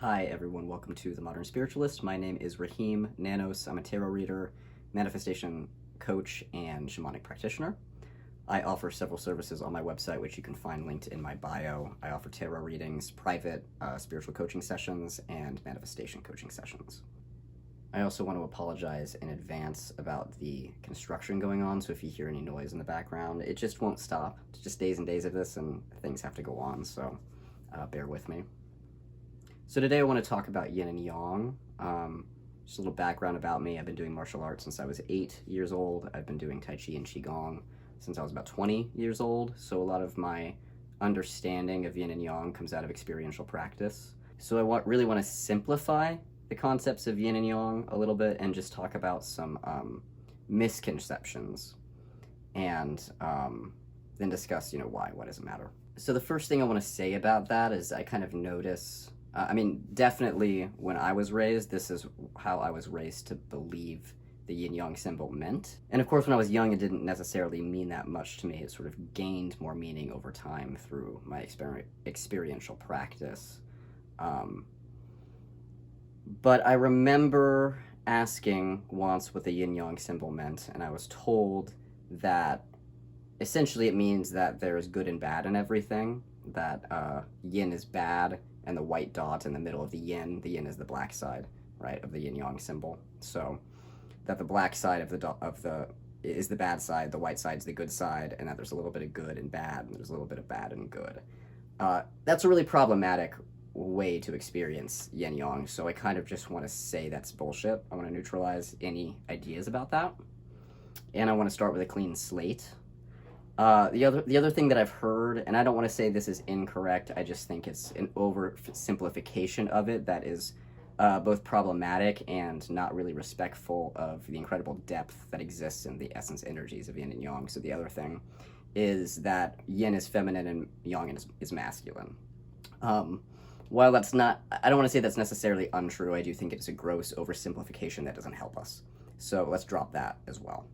Hi everyone, welcome to The Modern Spiritualist. My name is Raheem Nanos. I'm a tarot reader, manifestation coach, and shamanic practitioner. I offer several services on my website, which you can find linked in my bio. I offer tarot readings, private spiritual coaching sessions, and manifestation coaching sessions. I also want to apologize in advance about the construction going on, so if you hear any noise in the background, it just won't stop. It's just days and days of this, and things have to go on, so bear with me. So today I want to talk about Yin and Yang. Just a little background about me. I've been doing martial arts since I was 8 years old. I've been doing Tai Chi and Qigong since I was about 20 years old. So a lot of my understanding of Yin and Yang comes out of experiential practice. So I really want to simplify the concepts of Yin and Yang a little bit and just talk about some misconceptions and then discuss, why does it matter? So the first thing I want to say about that is I kind of notice definitely when I was raised, this is how I was raised to believe the yin-yang symbol meant. And of course, when I was young, it didn't necessarily mean that much to me. It sort of gained more meaning over time through my experiential practice. But I remember asking once what the yin-yang symbol meant, and I was told that essentially it means that there's good and bad in everything, that yin is bad, and the white dot in the middle of the yin is the black side, right, of the yin-yang symbol. So that the black side is the bad side, the white side's the good side, and that there's a little bit of good and bad, and there's a little bit of bad and good. That's a really problematic way to experience yin-yang, so I kind of just want to say that's bullshit. I want to neutralize any ideas about that, and I want to start with a clean slate. The other thing that I've heard, and I don't want to say this is incorrect, I just think it's an oversimplification of it that is both problematic and not really respectful of the incredible depth that exists in the essence energies of yin and yang. So the other thing is that yin is feminine and yang is masculine. While that's not, I don't want to say that's necessarily untrue, I do think it's a gross oversimplification that doesn't help us. So let's drop that as well.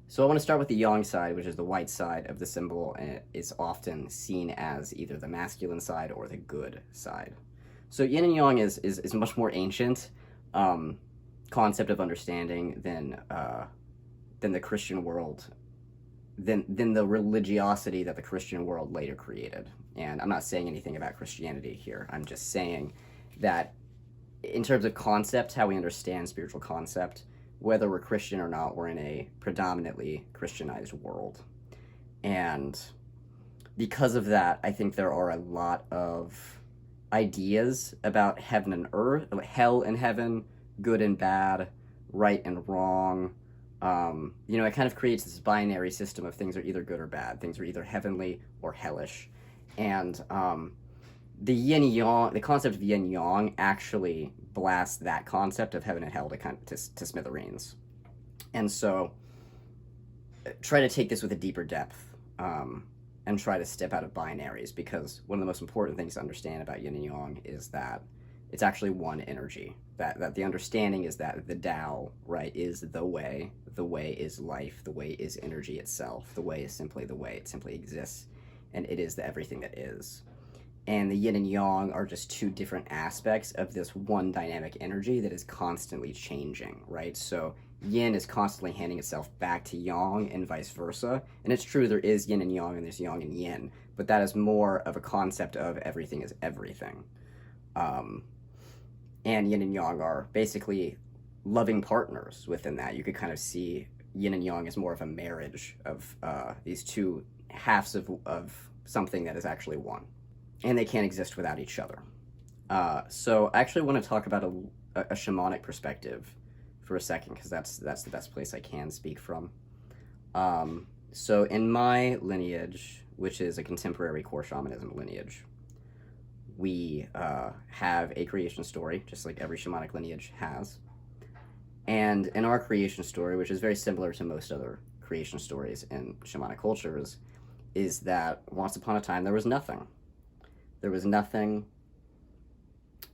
So I want to start with the yang side, which is the white side of the symbol, and it is often seen as either the masculine side or the good side. So yin and yang is a much more ancient concept of understanding than the Christian world, than the religiosity that the Christian world later created. And I'm not saying anything about Christianity here. I'm just saying that in terms of concept, how we understand spiritual concept, whether we're Christian or not, we're in a predominantly Christianized world. And because of that, I think there are a lot of ideas about heaven and earth, hell and heaven, good and bad, right and wrong. It kind of creates this binary system of things are either good or bad. Things are either heavenly or hellish. And the yin-yang, the concept of yin-yang actually blasts that concept of heaven and hell to smithereens. And so try to take this with a deeper depth and try to step out of binaries, because one of the most important things to understand about yin and yang is that it's actually one energy. That the understanding is that the Tao, right, is the way is life, the way is energy itself, the way is simply the way, it simply exists, and it is the everything that is. And the yin and yang are just two different aspects of this one dynamic energy that is constantly changing, right? So yin is constantly handing itself back to yang and vice versa. And it's true, there is yin and yang and there's yang and yin, but that is more of a concept of everything is everything. And yin and yang are basically loving partners within that. You could kind of see yin and yang as more of a marriage of these two halves of something that is actually one. And they can't exist without each other. So I actually want to talk about a shamanic perspective for a second, because that's the best place I can speak from. So in my lineage, which is a contemporary core shamanism lineage, we have a creation story, just like every shamanic lineage has. And in our creation story, which is very similar to most other creation stories in shamanic cultures, is that once upon a time there was nothing. There was nothing,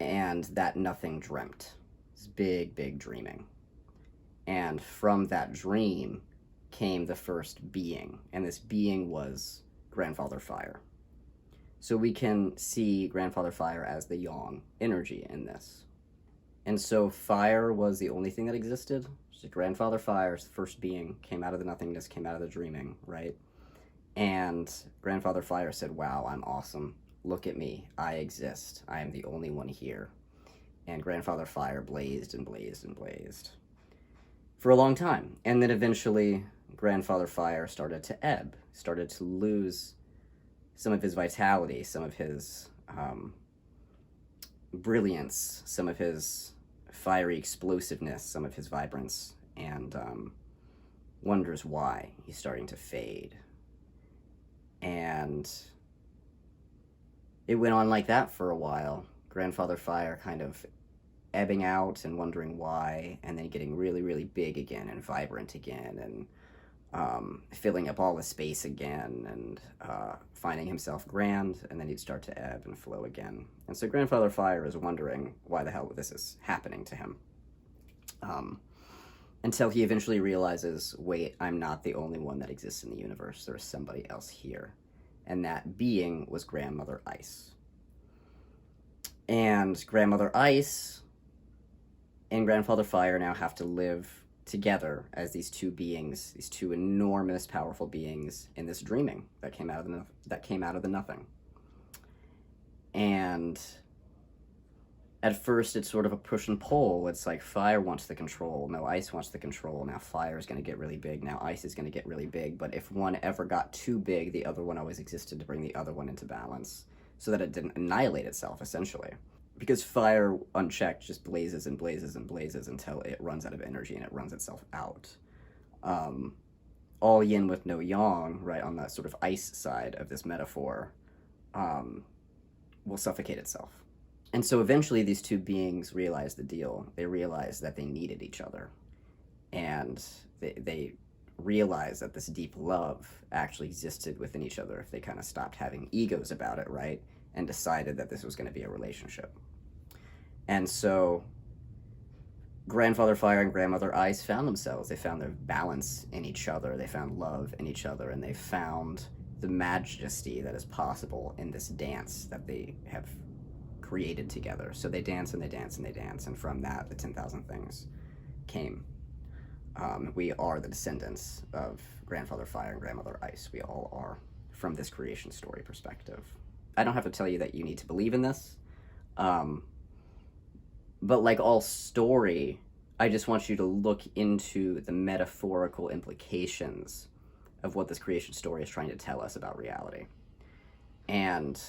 and that nothing dreamt. It's big, big dreaming. And from that dream came the first being, and this being was Grandfather Fire. So we can see grandfather fire as the yang energy in this. And so fire was the only thing that existed. So grandfather fire's first being came out of the nothingness, came out of the dreaming, right? And grandfather fire said, wow, I'm awesome. Look at me. I exist. I am the only one here. And grandfather fire blazed and blazed and blazed for a long time. And then eventually grandfather fire started to ebb, started to lose some of his vitality, some of his brilliance, some of his fiery explosiveness, some of his vibrance, and wonders why he's starting to fade. And it went on like that for a while. Grandfather fire kind of ebbing out and wondering why, and then getting really, really big again and vibrant again, and filling up all the space again, and finding himself grand, and then he'd start to ebb and flow again. And so grandfather fire is wondering why the hell this is happening to him, until he eventually realizes, wait, I'm not the only one that exists in the universe. There's somebody else here, and that being was grandmother ice. And grandmother ice and grandfather fire now have to live together as these two beings, these two enormous, powerful beings in this dreaming that came out of the nothing. And at first, it's sort of a push and pull. It's like fire wants the control. No, ice wants the control. Now fire is going to get really big. Now ice is going to get really big. But if one ever got too big, the other one always existed to bring the other one into balance so that it didn't annihilate itself, essentially. Because fire, unchecked, just blazes and blazes and blazes until it runs out of energy and it runs itself out. All yin with no yang, right, on the sort of ice side of this metaphor, will suffocate itself. And so eventually these two beings realized the deal. They realized that they needed each other. And they realized that this deep love actually existed within each other if they kind of stopped having egos about it, right? And decided that this was going to be a relationship. And so grandfather fire and grandmother ice found themselves. They found their balance in each other. They found love in each other. And they found the majesty that is possible in this dance that they have created together. So they dance and they dance and they dance. And from that, the 10,000 things came. We are the descendants of grandfather fire and grandmother ice. We all are, from this creation story perspective. I don't have to tell you that you need to believe in this. But like all story, I just want you to look into the metaphorical implications of what this creation story is trying to tell us about reality. And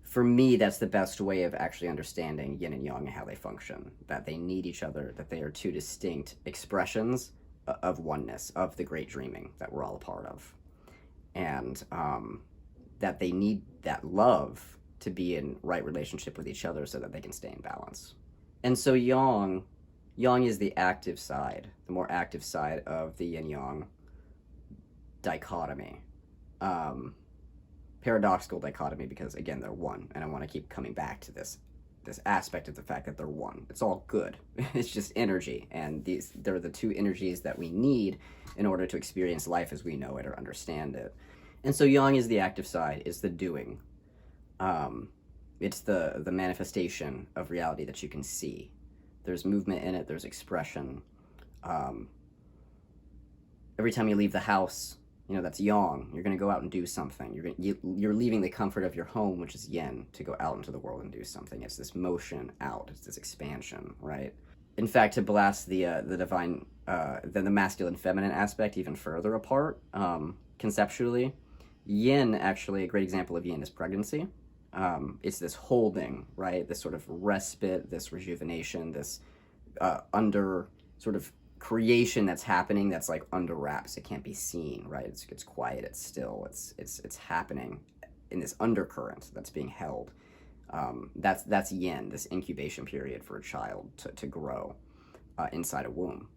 for me, that's the best way of actually understanding yin and yang and how they function, that they need each other, that they are two distinct expressions of oneness, of the great dreaming that we're all a part of. And that they need that love to be in right relationship with each other so that they can stay in balance. And so yang is the active side, the more active side of the yin-yang dichotomy. Paradoxical dichotomy because, again, they're one. And I want to keep coming back to this aspect of the fact that they're one. It's all good. It's just energy. And they're the two energies that we need in order to experience life as we know it or understand it. And so yang is the active side, is the doing. It's the manifestation of reality that you can see. There's movement in it, there's expression. Every time you leave the house, that's yang. You're going to go out and do something. You're leaving the comfort of your home, which is yin, to go out into the world and do something. It's this motion out. It's this expansion, right? In fact, to blast the divine, the masculine feminine aspect even further apart, conceptually, yin, actually, a great example of yin is pregnancy. It's this holding, right? This sort of respite, this rejuvenation, this under sort of creation that's happening that's like under wraps. It can't be seen, right? It's quiet, it's still, it's happening in this undercurrent that's being held. That's yin, this incubation period for a child to grow inside a womb.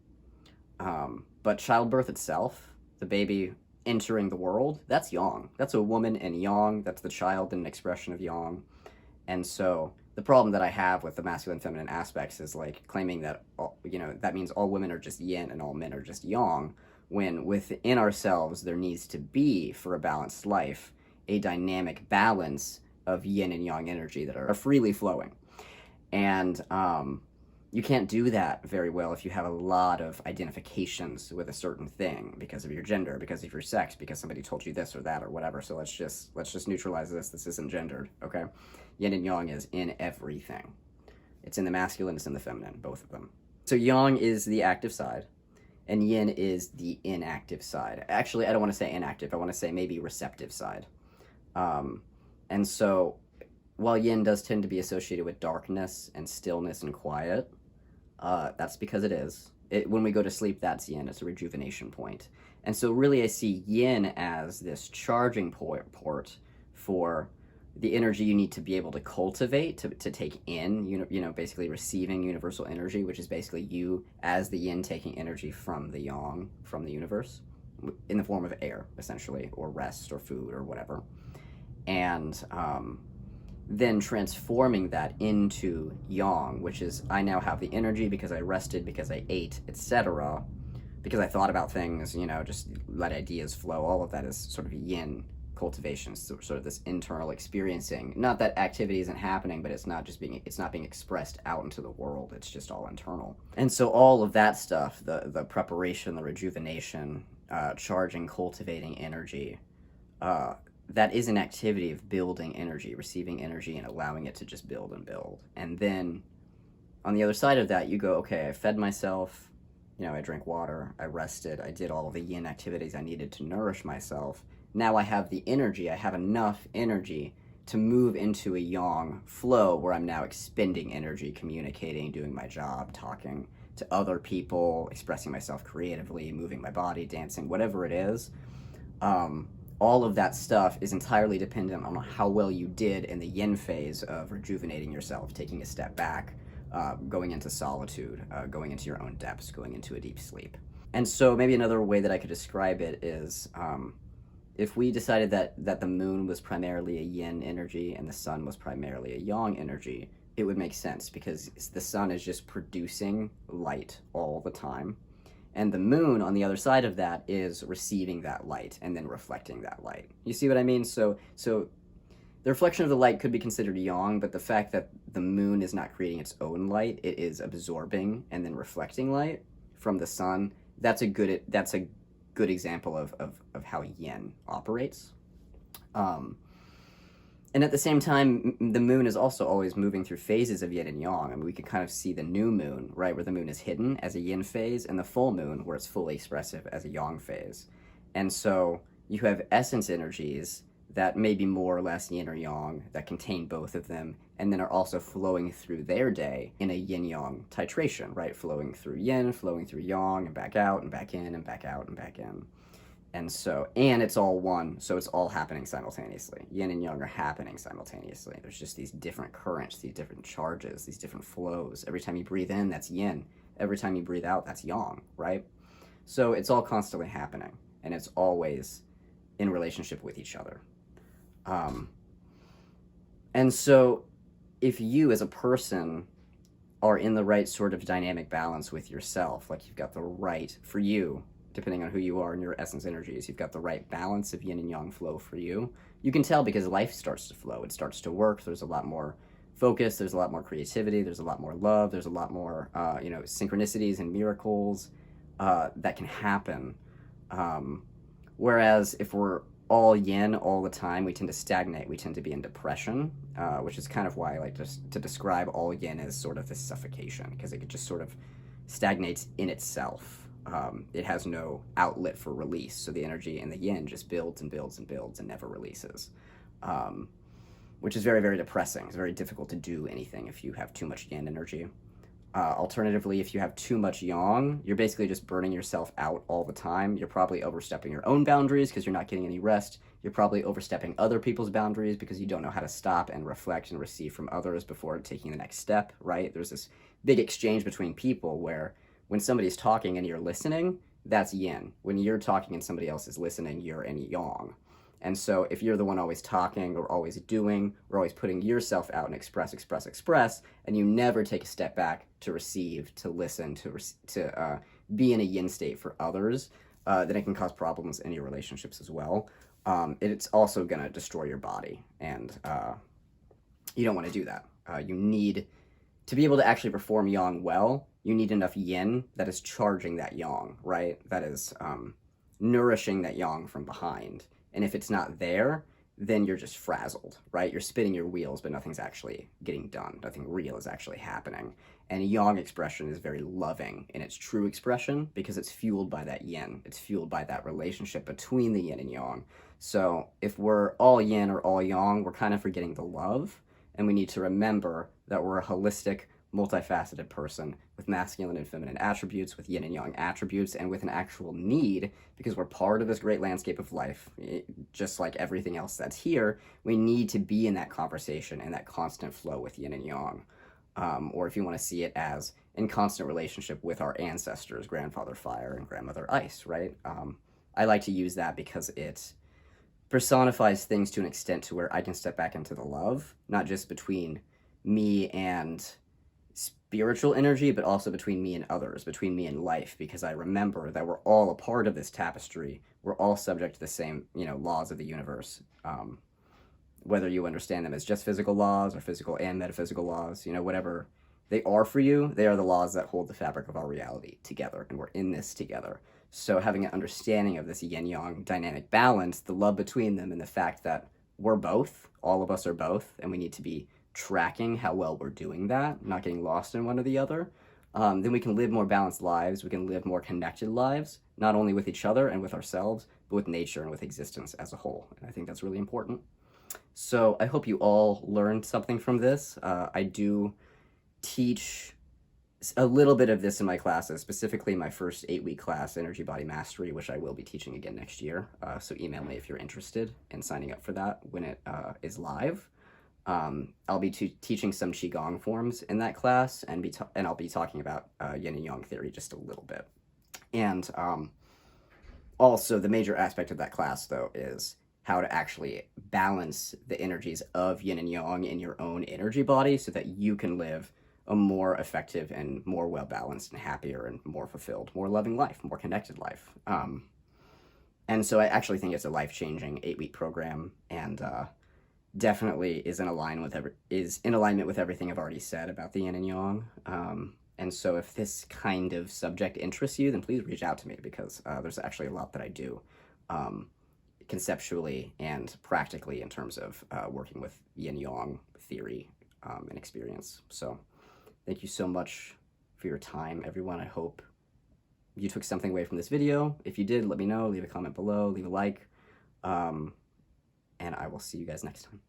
But childbirth itself, the baby entering the world, that's yang. That's a woman in yang. That's the child in an expression of yang. And so the problem that I have with the masculine feminine aspects is like claiming that that means all women are just yin and all men are just yang, when within ourselves there needs to be, for a balanced life, a dynamic balance of yin and yang energy that are freely flowing. And you can't do that very well if you have a lot of identifications with a certain thing because of your gender, because of your sex, because somebody told you this or that or whatever. So let's just neutralize this. This isn't gendered, okay? Yin and yang is in everything. It's in the masculine, it's in the feminine, both of them. So yang is the active side, and yin is the inactive side. Actually, I don't want to say inactive. I want to say maybe receptive side. And so while yin does tend to be associated with darkness and stillness and quiet, that's because it is. When we go to sleep, that's yin. It's a rejuvenation point. And so really I see yin as this charging port for the energy you need to be able to cultivate, to take in, basically receiving universal energy, which is basically you as the yin taking energy from the yang, from the universe, in the form of air, essentially, or rest or food or whatever. And then transforming that into yang, which is I now have the energy because I rested, because I ate, etc., because I thought about things, just let ideas flow. All of that is sort of yin cultivation, sort of this internal experiencing. Not that activity isn't happening, but it's not being expressed out into the world. It's just all internal. And so all of that stuff, the preparation, the rejuvenation, charging, cultivating energy, that is an activity of building energy, receiving energy, and allowing it to just build and build. And then on the other side of that, you go, okay, I fed myself, I drank water, I rested, I did all of the yin activities I needed to nourish myself. Now I have the energy, I have enough energy to move into a yang flow where I'm now expending energy, communicating, doing my job, talking to other people, expressing myself creatively, moving my body, dancing, whatever it is. All of that stuff is entirely dependent on how well you did in the yin phase of rejuvenating yourself, taking a step back, going into solitude, going into your own depths, going into a deep sleep. And so maybe another way that I could describe it is if we decided that the moon was primarily a yin energy and the sun was primarily a yang energy, it would make sense because the sun is just producing light all the time. And the moon, on the other side of that, is receiving that light and then reflecting that light. You see what I mean? So the reflection of the light could be considered yang, but the fact that the moon is not creating its own light, it is absorbing and then reflecting light from the sun. That's a good example of how yin operates. And at the same time, the moon is also always moving through phases of yin and yang. I mean, we can kind of see the new moon, right, where the moon is hidden as a yin phase, and the full moon, where it's fully expressive as a yang phase. And so you have essence energies that may be more or less yin or yang, that contain both of them, and then are also flowing through their day in a yin-yang titration, right? Flowing through yin, flowing through yang, and back out, and back in, and back out, and back in. And so, and it's all one, so it's all happening simultaneously. Yin and yang are happening simultaneously. There's just these different currents, these different charges, these different flows. Every time you breathe in, that's yin. Every time you breathe out, that's yang, right? So it's all constantly happening, and it's always in relationship with each other. And so if you as a person are in the right sort of dynamic balance with yourself, like you've got the right, for you, depending on who you are and your essence energies, you've got the right balance of yin and yang flow for you, you can tell because life starts to flow. It starts to work. There's a lot more focus. There's a lot more creativity. There's a lot more love. There's a lot more, synchronicities and miracles that can happen. Whereas if we're all yin all the time, we tend to stagnate. We tend to be in depression, which is kind of why I like to describe all yin as sort of this suffocation, because it just sort of stagnates in itself. It has no outlet for release, so the energy in the yin just builds and builds and builds and never releases, which is very, very depressing. It's very difficult to do anything if you have too much yin energy. Alternatively, if you have too much yang, you're basically just burning yourself out all the time. You're probably overstepping your own boundaries because you're not getting any rest. You're probably overstepping other people's boundaries because you don't know how to stop and reflect and receive from others before taking the next step, right? There's this big exchange between people where when somebody's talking and you're listening, that's yin. When you're talking and somebody else is listening, you're in yang. And so if you're the one always talking or always doing or always putting yourself out and express, and you never take a step back to receive, to listen, to be in a yin state for others, then it can cause problems in your relationships as well. it's also going to destroy your body, and you don't want to do that. You need to be able to actually perform yang well. You need enough yin that is charging that yang, right? That is nourishing that yang from behind. And if it's not there, then you're just frazzled, right? You're spinning your wheels, but nothing's actually getting done. Nothing real is actually happening. And a yang expression is very loving in its true expression because it's fueled by that yin. It's fueled by that relationship between the yin and yang. So if we're all yin or all yang, we're kind of forgetting the love. And we need to remember that we're a holistic, multifaceted person with masculine and feminine attributes, with yin and yang attributes, and with an actual need, because we're part of this great landscape of life. Just like everything else that's here, we need to be in that conversation and that constant flow with yin and yang. Or if you want to see it as in constant relationship with our ancestors, grandfather fire and grandmother ice, right? I like to use that because it personifies things to an extent to where I can step back into the love, not just between me and spiritual energy, but also between me and others, between me and life, because I remember that we're all a part of this tapestry. We're all subject to the same, laws of the universe. Whether you understand them as just physical laws or physical and metaphysical laws, whatever they are for you, they are the laws that hold the fabric of our reality together, and we're in this together. So having an understanding of this yin-yang dynamic balance, the love between them, and the fact that we're both, all of us are both, and we need to be tracking how well we're doing that, not getting lost in one or the other, then we can live more balanced lives, we can live more connected lives, not only with each other and with ourselves, but with nature and with existence as a whole. And I think that's really important. So I hope you all learned something from this. I do teach a little bit of this in my classes, specifically my first 8-week class, Energy Body Mastery, which I will be teaching again next year. So email me if you're interested in signing up for that when it is live. I'll be teaching some Qigong forms in that class, and I'll be talking about Yin and Yang theory just a little bit. And also, the major aspect of that class, though, is how to actually balance the energies of Yin and Yang in your own energy body so that you can live a more effective and more well-balanced and happier and more fulfilled, more loving life, more connected life. And so I actually think it's a life-changing 8-week program, and definitely is in alignment with everything I've already said about the yin and yang. And so if this kind of subject interests you, then please reach out to me, because there's actually a lot that I do conceptually and practically in terms of working with yin yang theory and experience. So thank you so much for your time, everyone. I hope you took something away from this video. If you did, let me know. Leave a comment below, leave a like, and I will see you guys next time.